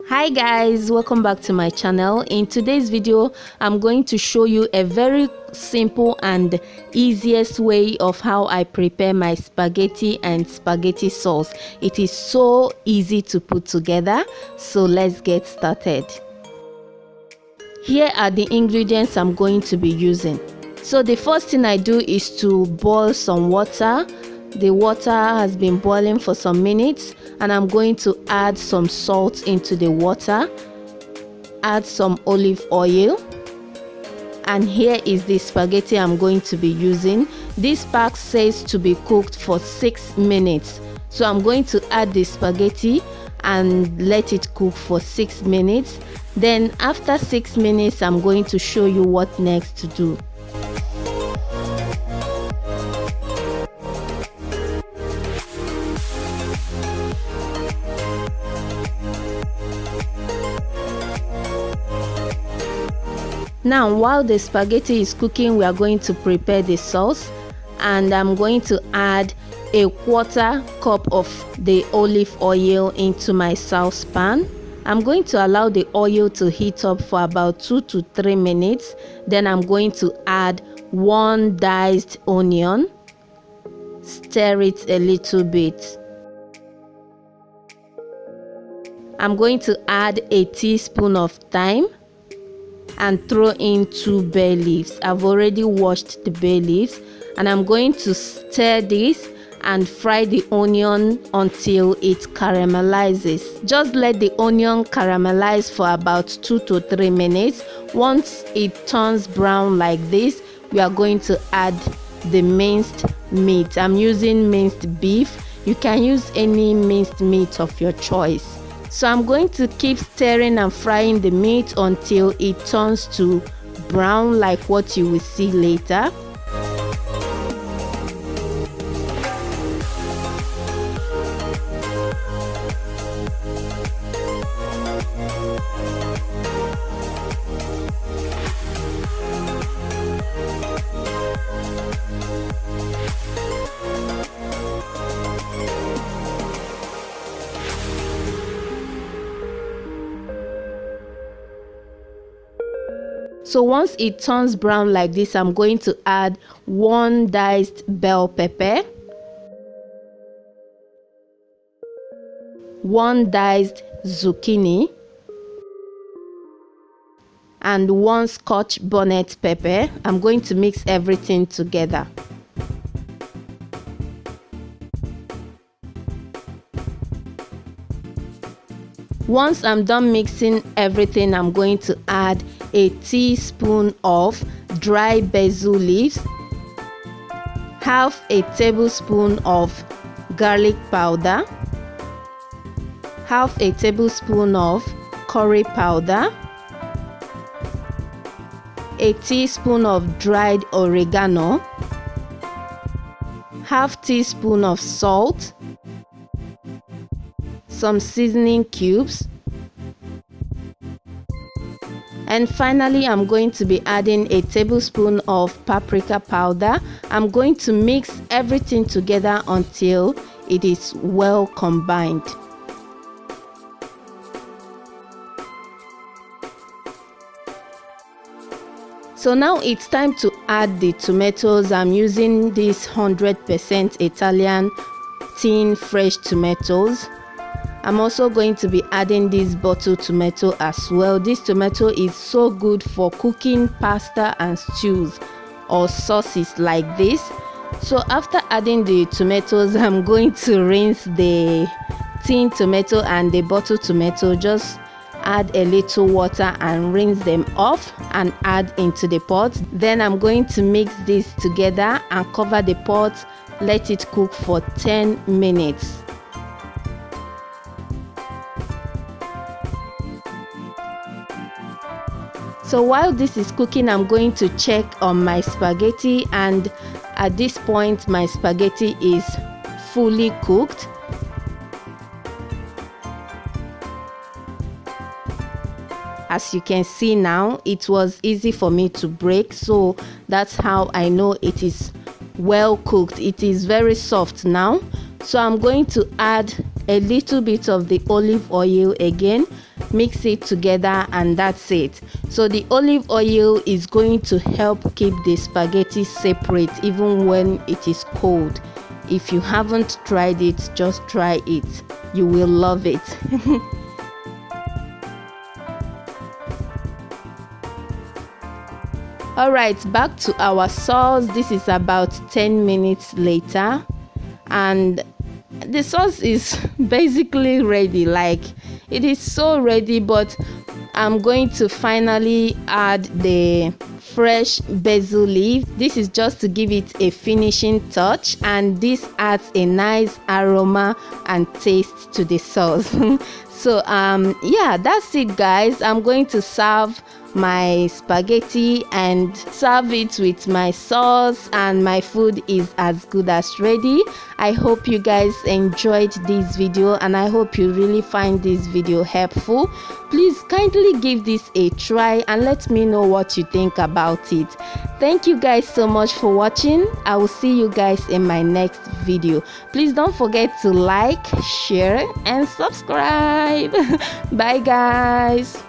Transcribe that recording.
Hi guys, welcome back to my channel. In today's video I'm going to show you a very simple and easiest way of how I prepare my spaghetti and spaghetti sauce. It is so easy to put together, so let's get started. Here are the ingredients I'm going to be using. So the first thing I do is to boil some water. The water has been boiling for some minutes and I'm going to add some salt into the water, add some olive oil, and here is the spaghetti I'm going to be using. This pack says to be cooked for 6 minutes, so I'm going to add the spaghetti and let it cook for 6 minutes. Then after 6 minutes I'm going to show you what next to do. Now while the spaghetti is cooking, we are going to prepare the sauce, and I'm going to add a 1/4 cup of the olive oil into my saucepan. I'm going to allow the oil to heat up for about 2 to 3 minutes. Then I'm going to add 1 diced onion, stir it a little bit. I'm going to add a teaspoon of thyme and throw in 2 bay leaves. I've already washed the bay leaves, and I'm going to stir this and fry the onion until it caramelizes. Just let the onion caramelize for about 2 to 3 minutes. Once it turns brown like this, we are going to add the minced meat. I'm using minced beef. You can use any minced meat of your choice. So I'm going to keep stirring and frying the meat until it turns to brown, like what you will see later. So once it turns brown like this, I'm going to add 1 diced bell pepper, 1 diced zucchini, and 1 Scotch bonnet pepper. I'm going to mix everything together. Once I'm done mixing everything, I'm going to add a teaspoon of dry basil leaves, half a tablespoon of garlic powder, half a tablespoon of curry powder, a teaspoon of dried oregano, half teaspoon of salt, some seasoning cubes, and finally I'm going to be adding a tablespoon of paprika powder. I'm going to mix everything together until it is well combined. So now it's time to add the tomatoes. I'm using this 100% Italian thin fresh tomatoes. I'm also going to be adding this bottle tomato as well. This tomato is so good for cooking pasta and stews or sauces like this. So after adding the tomatoes, I'm going to rinse the tin tomato and the bottle tomato. Just add a little water and rinse them off and add into the pot. Then I'm going to mix this together and cover the pot. Let it cook for 10 minutes. So while this is cooking, I'm going to check on my spaghetti, and at this point my spaghetti is fully cooked. As you can see now, it was easy for me to break, so that's how I know it is well cooked. It is very soft now. So I'm going to add a little bit of the olive oil again. mix it together, and that's it. So the olive oil is going to help keep the spaghetti separate even when it is cold. If you haven't tried it, just try it. You will love it. Alright, back to our sauce. This is about 10 minutes later, and the sauce is basically ready. Like, it is so ready, but I'm going to finally add the fresh basil leaf. This is just to give it a finishing touch, and this adds a nice aroma and taste to the sauce. So yeah, that's it guys. I'm going to serve my spaghetti and serve it with my sauce, and my food is as good as ready. I hope you guys enjoyed this video, and I hope you really find this video helpful. Please kindly give this a try and let me know what you think about it. Thank you guys so much for watching. I will see you guys in my next video. Please don't forget to like, share and subscribe. Bye guys.